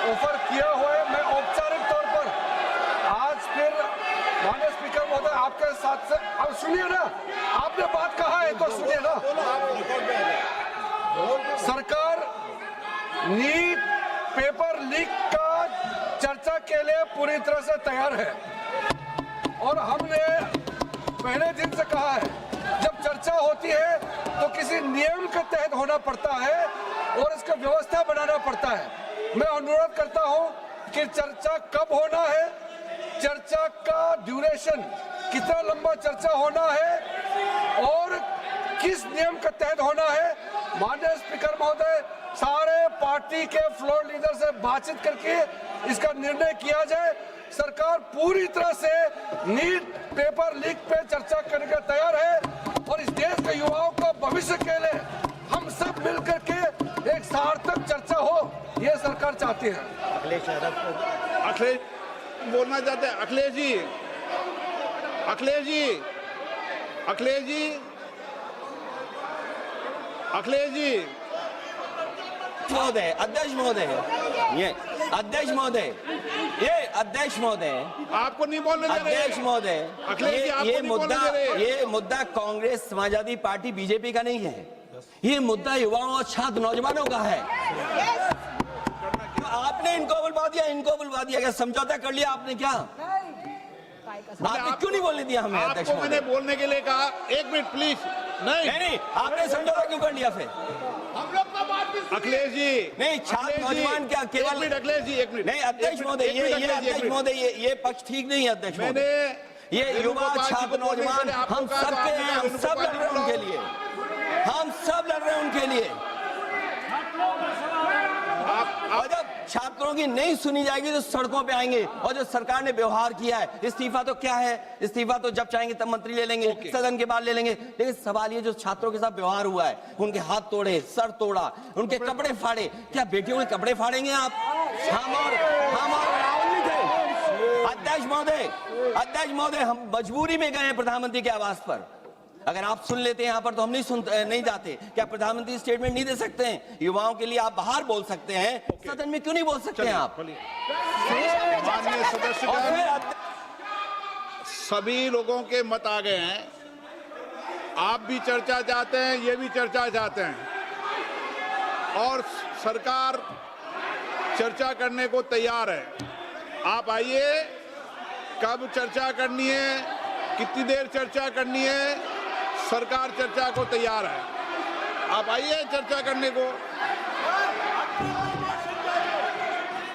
Offer किया हुआ है। मैं औपचारिक तौर पर आज फिर माननीय स्पीकर महोदय आपके साथ से, अब सुनिए ना, आपने बात कहा है तो सुनिए ना। सरकार नीट पेपर लीक का चर्चा के लिए पूरी तरह से तैयार है और हमने पहले दिन से कहा है जब चर्चा होती है तो किसी नियम के तहत होना पड़ता है और इसका व्यवस्था बनाना पड़ता है। मैं अनुरोध करता हूं कि चर्चा कब होना है, चर्चा का ड्यूरेशन कितना लंबा चर्चा होना है और किस नियम के तहत होना है। माननीय स्पीकर महोदय, सारे पार्टी के फ्लोर लीडर से बातचीत करके इसका निर्णय किया जाए। सरकार पूरी तरह से नीट पेपर लीक पे चर्चा करने के तैयार है और इस देश के युवाओं को भविष्य के लिए हम सब मिलकर के एक सार्थक चर्चा हो, ये सरकार चाहती है। अखिलेश बोलना चाहते हैं। अखिलेश जी, अखिलेश जी, अखिलेश जी, अखिलेश जी, महोदय, अध्यक्ष महोदय, ये अध्यक्ष महोदय, ये अध्यक्ष महोदय, आपको नहीं बोलने दे रहे। अध्यक्ष महोदय, अखिलेश जी, आपको नहीं बोलने दे रहे। ये मुद्दा कांग्रेस, समाजवादी पार्टी, बीजेपी का नहीं है। ये मुद्दा युवाओं और छात्र नौजवानों का है। तो आपने इनको बुलवा दिया, क्या समझौता कर लिया आपने? क्या आपने क्यों नहीं बोलने दिया हमें? अध्यक्ष आपको मैंने बोलने के लिए कहा, एक मिनट प्लीज। नहीं, आपने समझौता क्यों कर लिया फिर? हम लोग का बात भी अखिलेश जी, नहीं, छात्र नौजवान क्या केवल? एक मिनट अखिलेश जी, एक मिनट। नहीं अध्यक्ष महोदय, ये अध्यक्ष महोदय, ये पक्ष ठीक नहीं है अध्यक्ष मैंने महोदय। ये युवा छात्र नौजवान हम सबके हैं, हम सब लड़ रहे हैं उनके लिए, हम सब लड़ रहे हैं उनके लिए। और जब छात्रों की नहीं सुनी जाएगी तो सड़कों पे आएंगे। और जो सरकार ने व्यवहार किया है, इस्तीफा तो क्या है, इस्तीफा तो जब चाहेंगे तब मंत्री ले लेंगे, सदन के बाद ले लेंगे। लेकिन सवाल ये जो छात्रों के साथ व्यवहार हुआ है, उनके हाथ तोड़े, सर तोड़ा, उनके कपड़े फाड़े, क्या बेटियों के कपड़े फाड़ेंगे आप? हम और राहुल जी थे। अध्यक्ष महोदय, हम मजबूरी में गए हैं प्रधानमंत्री के आवास पर। अगर आप सुन लेते हैं यहाँ पर तो हम नहीं जाते। क्या प्रधानमंत्री स्टेटमेंट नहीं दे सकते हैं? युवाओं के लिए आप बाहर बोल सकते हैं, सदन में क्यों नहीं बोल सकते हैं आप? माननीय सदस्य, सभी लोगों के मत आ गए हैं। आप भी चर्चा चाहते हैं, ये भी चर्चा चाहते हैं और सरकार चर्चा करने को तैयार है। आप आइए, कब चर्चा करनी है, कितनी देर चर्चा करनी है, सरकार चर्चा को तैयार है। आप आइए चर्चा करने को।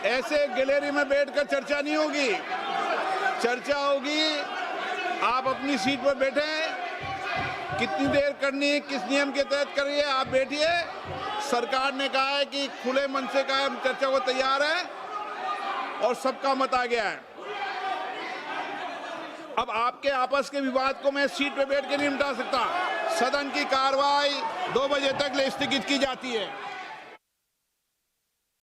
ऐसे गैलरी में बैठकर चर्चा नहीं होगी, चर्चा होगी। आप अपनी सीट पर बैठे, कितनी देर करनी है, किस नियम के तहत करिए, आप बैठिए। सरकार ने कहा है कि खुले मन से कहा हम चर्चा को तैयार है और सबका मत आ गया है। अब आपके आपस के विवाद को मैं सीट पे बैठ के नहीं मिटा सकता। सदन की कार्रवाई 2 बजे तक स्थगित की जाती है।